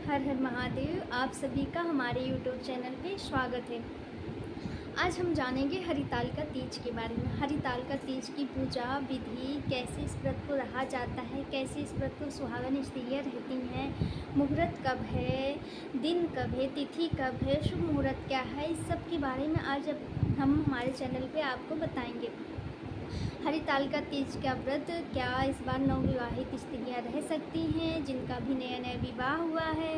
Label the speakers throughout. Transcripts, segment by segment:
Speaker 1: हर हर महादेव। आप सभी का हमारे YouTube चैनल पे स्वागत है। आज हम जानेंगे हरितालिका तीज के बारे में। हरितालिका तीज की पूजा विधि, कैसे इस व्रत को रहा जाता है, कैसे इस व्रत को सुहागन स्त्रियाँ रहती हैं, मुहूर्त कब है, दिन कब है, तिथि कब है, शुभ मुहूर्त क्या है, इस सब के बारे में आज हम हमारे चैनल पे आपको बताएंगे। हरितालिका तीज का व्रत क्या इस बार नवविवाहित स्त्रियाँ रह सकती हैं, जिनका भी नया नया विवाह हुआ है,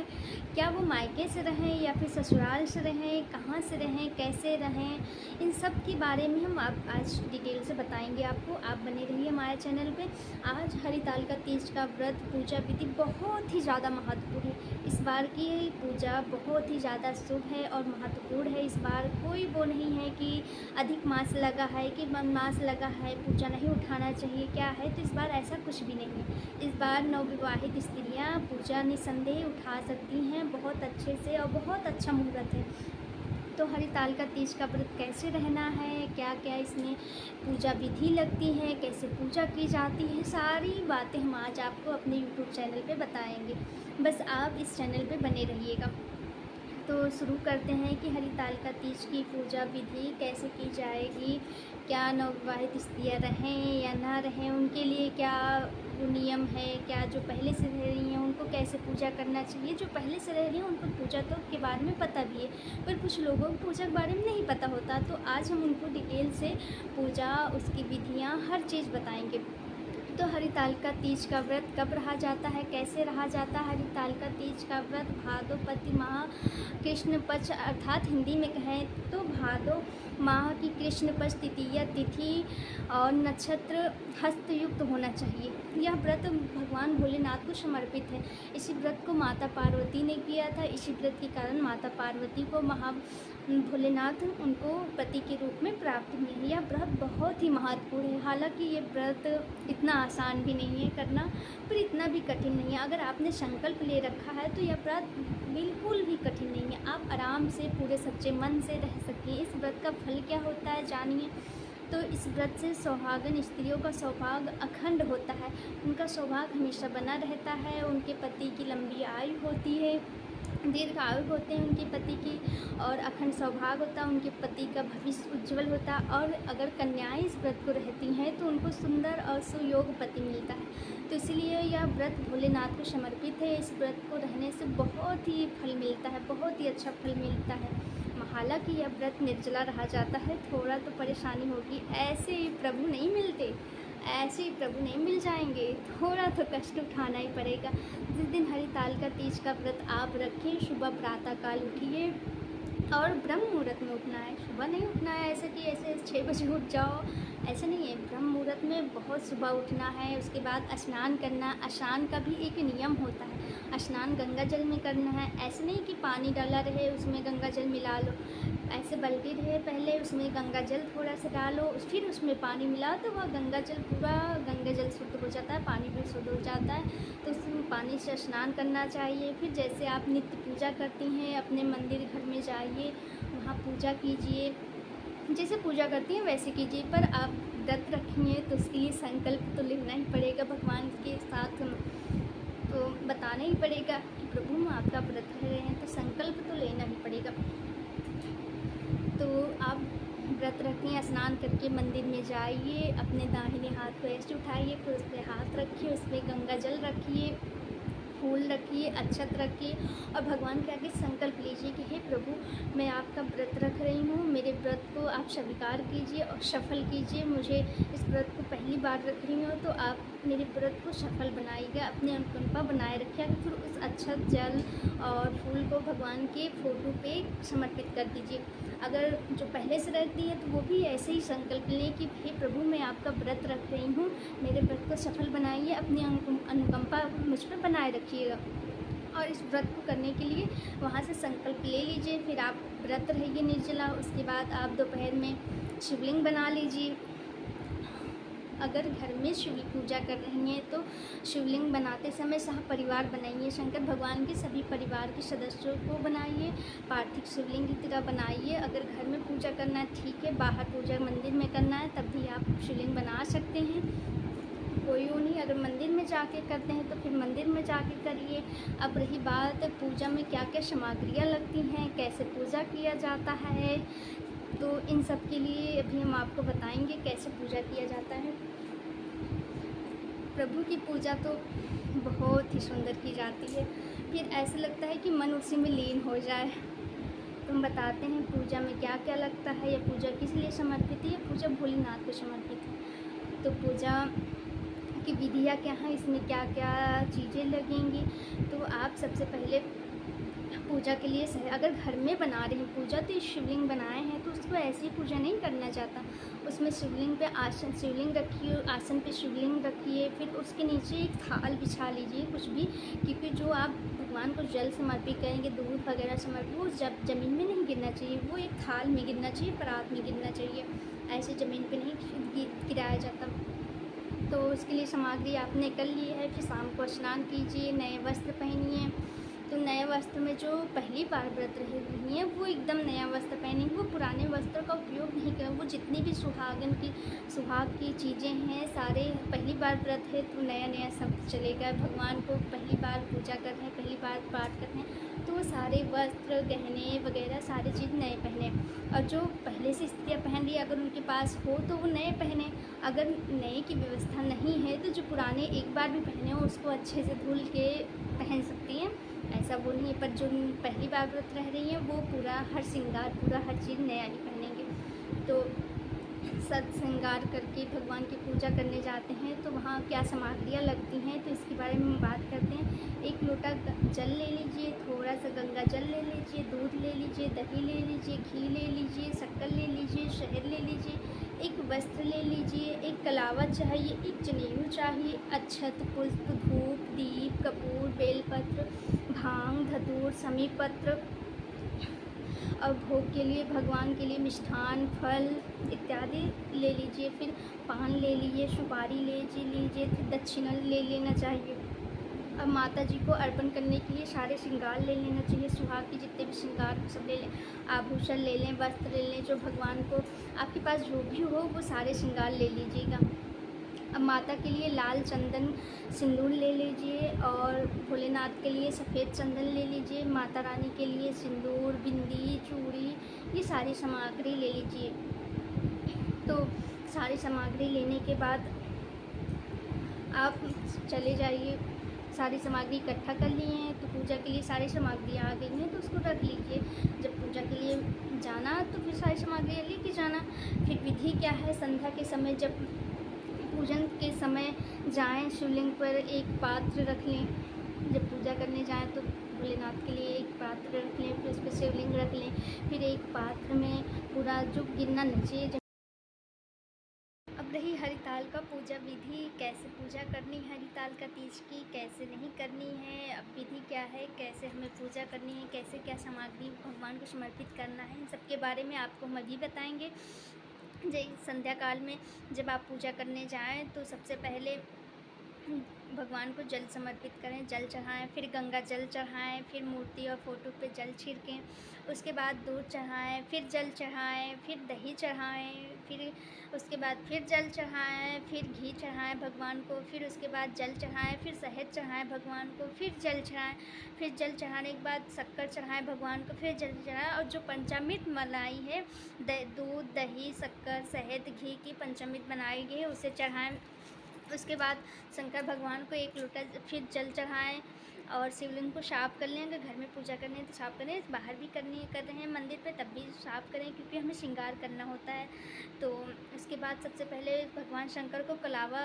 Speaker 1: क्या वो मायके से रहें या फिर ससुराल से रहें, कहाँ से रहें, कैसे रहें, इन सब के बारे में हम आज डिटेल से बताएंगे आपको। आप बने रहिए हमारे चैनल पे। आज हरितालिका तीज का व्रत पूजा विधि बहुत ही ज़्यादा महत्वपूर्ण है। इस बार की पूजा बहुत ही ज़्यादा शुभ है और महत्वपूर्ण है। इस बार कोई वो नहीं है कि अधिक मास लगा है कि मास लगा है, पूजा नहीं उठाना चाहिए, क्या है, तो इस बार ऐसा कुछ भी नहीं है। इस बार नवविवाहित स्त्रियां पूजा निसंदेह उठा सकती हैं बहुत अच्छे से और बहुत अच्छा मुहूर्त है। तो हरितालिका तीज का व्रत कैसे रहना है, क्या क्या इसमें पूजा विधि लगती है, कैसे पूजा की जाती है, सारी बातें हम आज आपको अपने YouTube चैनल पे बताएंगे। बस आप इस चैनल पे बने रहिएगा। तो शुरू करते हैं कि हरितालिका तीज की पूजा विधि कैसे की जाएगी, क्या नवविवाहित स्त्रियाँ रहें या ना रहें, उनके लिए क्या नियम है, क्या जो पहले से रह रही हैं उनको कैसे पूजा करना चाहिए। जो पहले से रह रही हैं उनको पूजा तो के बारे में पता भी है, पर कुछ लोगों को पूजा के बारे में नहीं पता होता। तो आज हम उनको डिटेल से पूजा, उसकी विधियाँ, हर चीज़ बताएंगे। तो हरितालिका तीज का व्रत कब रहा जाता है, कैसे रहा जाता है। हरितालिका तीज का व्रत भादोपति माह कृष्ण पक्ष अर्थात हिंदी में कहें तो भादो माह की कृष्ण पक्ष तृतीया तिथि और नक्षत्र हस्तयुक्त होना चाहिए। यह व्रत भगवान भोलेनाथ को समर्पित है। इसी व्रत को माता पार्वती ने किया था। इसी व्रत के कारण माता पार्वती को भोलेनाथ उनको पति के रूप में प्राप्त हुए। यह व्रत बहुत ही महत्वपूर्ण है। हालांकि ये व्रत इतना आसान भी नहीं है करना, पर इतना भी कठिन नहीं है। अगर आपने संकल्प ले रखा है तो यह व्रत बिल्कुल भी कठिन नहीं है। आप आराम से पूरे सच्चे मन से रह सकती हैं। इस व्रत का फल क्या होता है जानिए। तो इस व्रत से सौहागन स्त्रियों का सौभाग्य अखंड होता है। उनका सौभाग्य हमेशा बना रहता है। उनके पति की लंबी आयु होती है, दीर्घ आयु होते हैं उनके पति की, और अखंड सौभाग्य होता है। उनके पति का भविष्य उज्जवल होता है। और अगर कन्याएं इस व्रत को रहती हैं तो उनको सुंदर और सुयोग पति मिलता है। तो इसलिए यह व्रत भोलेनाथ को समर्पित है। इस व्रत को रहने से बहुत ही फल मिलता है, बहुत ही अच्छा फल मिलता है। हालांकि यह व्रत निर्जला रहा जाता है। थोड़ा तो परेशानी होगी, ऐसे ही प्रभु नहीं मिलते, ऐसे ही प्रभु नहीं मिल जाएंगे, थोड़ा तो कष्ट उठाना ही पड़ेगा। जिस दिन हरितालिका तीज का व्रत आप रखें, सुबह प्रातःकाल उठिए और ब्रह्म मुहूर्त में उठना है। सुबह नहीं उठना है ऐसे कि ऐसे 6 बजे उठ जाओ, ऐसा नहीं है। ब्रह्म मुहूर्त में बहुत सुबह उठना है। उसके बाद स्नान करना। स्नान का भी एक नियम होता है। स्नान गंगा जल में करना है। ऐसे नहीं कि पानी डाला रहे उसमें गंगा जल मिला लो, ऐसे बल्टी रहे, पहले उसमें गंगा जल थोड़ा सा डालो, फिर उसमें पानी मिलाओ, तो वह गंगा जल पूरा गंगा जल शुद्ध हो जाता है, पानी भी शुद्ध हो जाता है। तो उसमें पानी से स्नान करना चाहिए। फिर जैसे आप नित्य पूजा करती हैं, अपने मंदिर घर में जाइए, वहाँ पूजा कीजिए, जैसे पूजा करती हैं वैसे कीजिए। पर आप व्रत रखेंगे तो उसके लिए संकल्प तो लेना ही पड़ेगा भगवान के साथ, तो बताना ही पड़ेगा कि प्रभु हम आपका व्रत रह रहे हैं, तो संकल्प तो लेना ही पड़ेगा। तो आप व्रत रखें, स्नान करके मंदिर में जाइए, अपने दाहिने हाथ को ऐसे उठाइए, फिर उस पर हाथ रखिए, उसमें गंगा जल रखिए, फूल रखिए, अक्षत रखिए और भगवान के आगे संकल्प लीजिए कि हे प्रभु, मैं आपका व्रत रख रही हूँ, मेरे व्रत को आप स्वीकार कीजिए और सफल कीजिए। मुझे इस व्रत को पहली बार रख रही हूँ, तो आप मेरे व्रत को सफल बनाइएगा, अपनी अनुकंपा बनाए रखिएगा। फिर उस अक्षत, जल और फूल को भगवान के फोटो पे समर्पित कर दीजिए। अगर जो पहले से रहती है तो वो भी ऐसे ही संकल्प लें कि हे प्रभु, मैं आपका व्रत रख रही हूँ, मेरे व्रत को सफल बनाइए, अपनी अनुकंपा मुझ पर बनाए रखिएगा। और इस व्रत को करने के लिए वहाँ से संकल्प ले लीजिए। फिर आप व्रत रहिए निर्जला। उसके बाद आप दोपहर में शिवलिंग बना लीजिए। अगर घर में शिव पूजा कर रही हैं तो शिवलिंग बनाते समय सह परिवार बनाइए। शंकर भगवान के सभी परिवार के सदस्यों को बनाइए, पार्थिव शिवलिंग की तरह बनाइए। अगर घर में पूजा करना है ठीक है, बाहर पूजा मंदिर में करना है तब भी आप शिवलिंग बना सकते हैं, कोई वो नहीं। अगर मंदिर में जाके करते हैं तो फिर मंदिर में जाके करिए। अब रही बात पूजा में क्या क्या सामग्रियाँ लगती हैं, कैसे पूजा किया जाता है, तो इन सब के लिए अभी हम आपको बताएंगे कैसे पूजा किया जाता है। प्रभु की पूजा तो बहुत ही सुंदर की जाती है, फिर ऐसा लगता है कि मन उसी में लीन हो जाए। तो हम बताते हैं पूजा में क्या क्या लगता है, या पूजा किस लिए समर्पित है, या पूजा भोलेनाथ को समर्पित है। तो पूजा की विधियाँ क्या हैं, इसमें क्या क्या चीज़ें लगेंगी। तो आप सबसे पहले पूजा के लिए अगर घर में बना रहे हैं पूजा, तो शिवलिंग बनाए हैं तो उसको ऐसे ही पूजा नहीं करना चाहता। उसमें शिवलिंग पे आसन, शिवलिंग रखिए, आसन पे शिवलिंग रखिए, फिर उसके नीचे एक थाल बिछा लीजिए कुछ भी, क्योंकि जो आप भगवान को जल समर्पित करेंगे, दूध वगैरह समर्पित, वो जब ज़मीन में नहीं गिरना चाहिए, वो एक थाल में गिरना चाहिए, परात में गिरना चाहिए, ऐसे ज़मीन पर नहीं गिराया जाता। तो उसके लिए सामग्री आपने कर ली है। फिर शाम को स्नान कीजिए, नए वस्त्र पहनिए। तो नए वस्त्र में जो पहली बार व्रत रही हैं वो एकदम नया वस्त्र पहनेंगे, वो पुराने वस्त्र का उपयोग नहीं करें। वो जितनी भी सुहाग की चीज़ें हैं सारे, पहली बार व्रत है तो नया नया सब चलेगा। भगवान को पहली बार पूजा कर रहे हैं, पहली बार पाठ कर रहे हैं, तो वो सारे वस्त्र गहने वगैरह सारी चीज़ नए पहने। और जो पहले से स्त्रियाँ पहन रही है अगर उनके पास हो तो वो नए पहने, अगर नए की व्यवस्था नहीं है तो जो पुराने एक बार भी पहने हो उसको अच्छे से धुल के पहन सकती हैं, ऐसा वो नहीं है। पर जो पहली बार व्रत रह रही हैं वो पूरा हर श्रृंगार, पूरा हर चीज़ नया ही पहनेंगे। तो सज श्रृंगार करके भगवान की पूजा करने जाते हैं तो वहाँ क्या सामग्रियाँ लगती हैं, तो इसके बारे में हम बात करते हैं। एक लोटा जल ले लीजिए, थोड़ा सा गंगा जल ले लीजिए, दूध ले लीजिए, दही ले लीजिए, घी ले लीजिए, शक्कर ले लीजिए, शहद ले लीजिए, एक वस्त्र ले लीजिए, एक कलावा चाहिए, एक जनेऊ चाहिए, अक्षत, पुष्प, धूप, दीप, कपूर, बेलपत्र, भांग, धतूर, समीपत्र, और भोग के लिए भगवान के लिए मिष्ठान, फल इत्यादि ले लीजिए। फिर पान ले लीजिए, सुपारी ले लीजिए, फिर दक्षिणा ले लेना चाहिए। अब माता जी को अर्पण करने के लिए सारे श्रृंगार ले लेना चाहिए, सुहाग के जितने भी श्रृंगार सब ले लें, आभूषण ले लें, वस्त्र ले लें, जो भगवान को आपके पास जो भी हो वो सारे श्रृंगार ले लीजिएगा। अब माता के लिए लाल चंदन सिंदूर ले लीजिए, और भोलेनाथ के लिए सफ़ेद चंदन ले लीजिए, माता रानी के लिए सिंदूर, बिंदी, चूड़ी, ये सारी सामग्री ले लीजिए। तो सारी सामग्री लेने के बाद आप चले जाइए, सारी सामग्री इकट्ठा कर लिए हैं तो पूजा के लिए सारी सामग्री आ गई हैं तो उसको रख लीजिए। जब पूजा के लिए जाना तो फिर सारी सामग्री लेके जाना। फिर विधि क्या है, संध्या के समय जब पूजन के समय जाएं, शिवलिंग पर एक पात्र रख लें। जब पूजा करने जाएं तो भोलेनाथ के लिए एक पात्र रख लें, फिर उस पर शिवलिंग रख लें, फिर एक पात्र में पूरा जो गिरना नीचे। अब रही हरिताल का पूजा विधि, कैसे पूजा करनी है हरिताल का तीज की, कैसे नहीं करनी है, अब विधि क्या है, कैसे हमें पूजा करनी है, कैसे क्या सामग्री भगवान को समर्पित करना है, इन सब के बारे में आपको हम अभी बताएंगे। जय संध्या काल में जब आप पूजा करने जाएं तो सबसे पहले भगवान को जल समर्पित करें, जल चढ़ाएं, फिर गंगा जल चढ़ाएं, फिर मूर्ति और फोटो पे जल छिड़कें, उसके बाद दूध चढ़ाएं, फिर जल चढ़ाएं, फिर दही चढ़ाएं, फिर उसके बाद फिर जल चढ़ाएं, फिर घी चढ़ाएं भगवान को, फिर उसके बाद जल चढ़ाएं, फिर शहद चढ़ाएं भगवान को, फिर जल चढ़ाएं, फिर जल चढ़ाने के बाद शक्कर चढ़ाएं भगवान को, फिर जल चढ़ाएं, और जो पंचामृत मलाई है, दूध, दही, शक्कर, शहद, घी की पंचामृत बनाई गई है उसे चढ़ाएं। उसके बाद शंकर भगवान को एक लोटा फिर जल चढ़ाएं, और शिवलिंग को साफ़ कर लें। अगर घर में पूजा करनी है तो साफ़ करें, बाहर भी कर रहे हैं मंदिर पे तब भी साफ़ करें, क्योंकि हमें श्रृंगार करना होता है। तो उसके बाद सबसे पहले भगवान शंकर को कलावा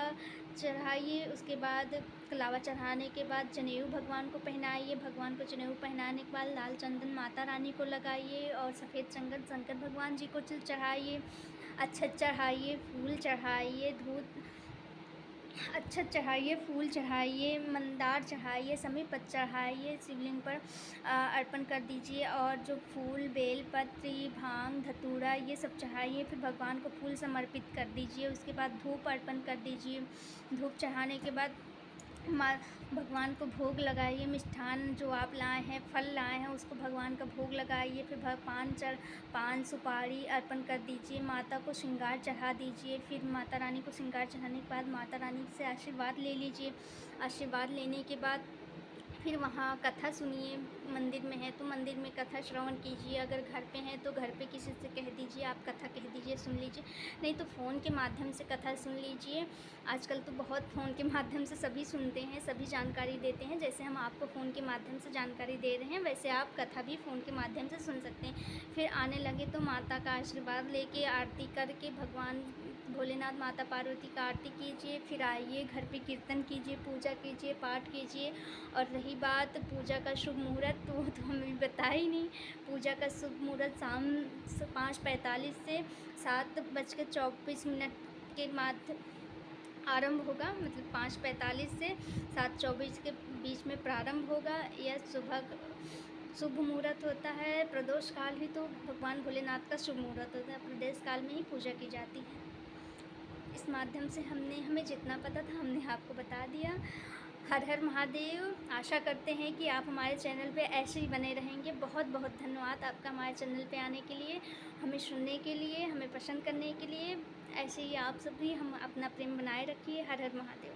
Speaker 1: चढ़ाइए, उसके बाद कलावा चढ़ाने के बाद जनेऊ भगवान को पहनाइए, भगवान को जनेऊ पहनाने के बाद लाल चंदन माता रानी को लगाइए, और सफ़ेद चंदन शंकर भगवान जी को चढ़ाइए, अक्षत चढ़ाइए, फूल चढ़ाइए, दूध अक्षत चढ़ाइए, फूल चढ़ाइए, मंदार चढ़ाइए, समीपत्र चढ़ाइए, शिवलिंग पर अर्पण कर दीजिए, और जो फूल, बेल पत्र, भांग, धतूरा ये सब चढ़ाइए, फिर भगवान को फूल समर्पित कर दीजिए। उसके बाद धूप अर्पण कर दीजिए। धूप चढ़ाने के बाद माँ भगवान को भोग लगाइए, मिष्ठान जो आप लाए हैं, फल लाए हैं, उसको भगवान का भोग लगाइए। फिर पान सुपारी अर्पण कर दीजिए, माता को श्रृंगार चढ़ा दीजिए। फिर माता रानी को श्रृंगार चढ़ाने के बाद माता रानी से आशीर्वाद ले लीजिए। आशीर्वाद लेने के बाद फिर वहाँ कथा सुनिए। मंदिर में है तो मंदिर में कथा श्रवण कीजिए। अगर घर पे हैं तो घर पे किसी से कह दीजिए, आप कथा कह दीजिए, सुन लीजिए। नहीं तो फ़ोन के माध्यम से कथा सुन लीजिए। आजकल तो बहुत फ़ोन के माध्यम से सभी सुनते हैं, सभी जानकारी देते हैं। जैसे हम आपको फ़ोन के माध्यम से जानकारी दे रहे हैं, वैसे आप कथा भी फ़ोन के माध्यम से सुन सकते हैं। फिर आने लगे तो माता का आशीर्वाद लेके आरती करके भगवान भोलेनाथ माता पार्वती का आरती कीजिए। फिर आइए घर पे कीर्तन कीजिए, पूजा कीजिए, पाठ कीजिए। और रही बात पूजा का शुभ मुहूर्त, तो हमें बता ही नहीं। पूजा का शुभ मुहूर्त शाम 5:45 से 7:24 के मध्य आरंभ होगा। मतलब 5:45 से 7:24 के बीच में प्रारंभ होगा। यह शुभ मुहूर्त होता है। प्रदोष काल ही तो भगवान भोलेनाथ का शुभ मुहूर्त होता है। प्रदोष काल में ही पूजा की जाती है। इस माध्यम से हमें जितना पता था हमने आपको बता दिया। हर हर महादेव। आशा करते हैं कि आप हमारे चैनल पे ऐसे ही बने रहेंगे। बहुत बहुत धन्यवाद आपका हमारे चैनल पे आने के लिए, हमें सुनने के लिए, हमें पसंद करने के लिए। ऐसे ही आप सब भी हम अपना प्रेम बनाए रखिए। हर हर महादेव।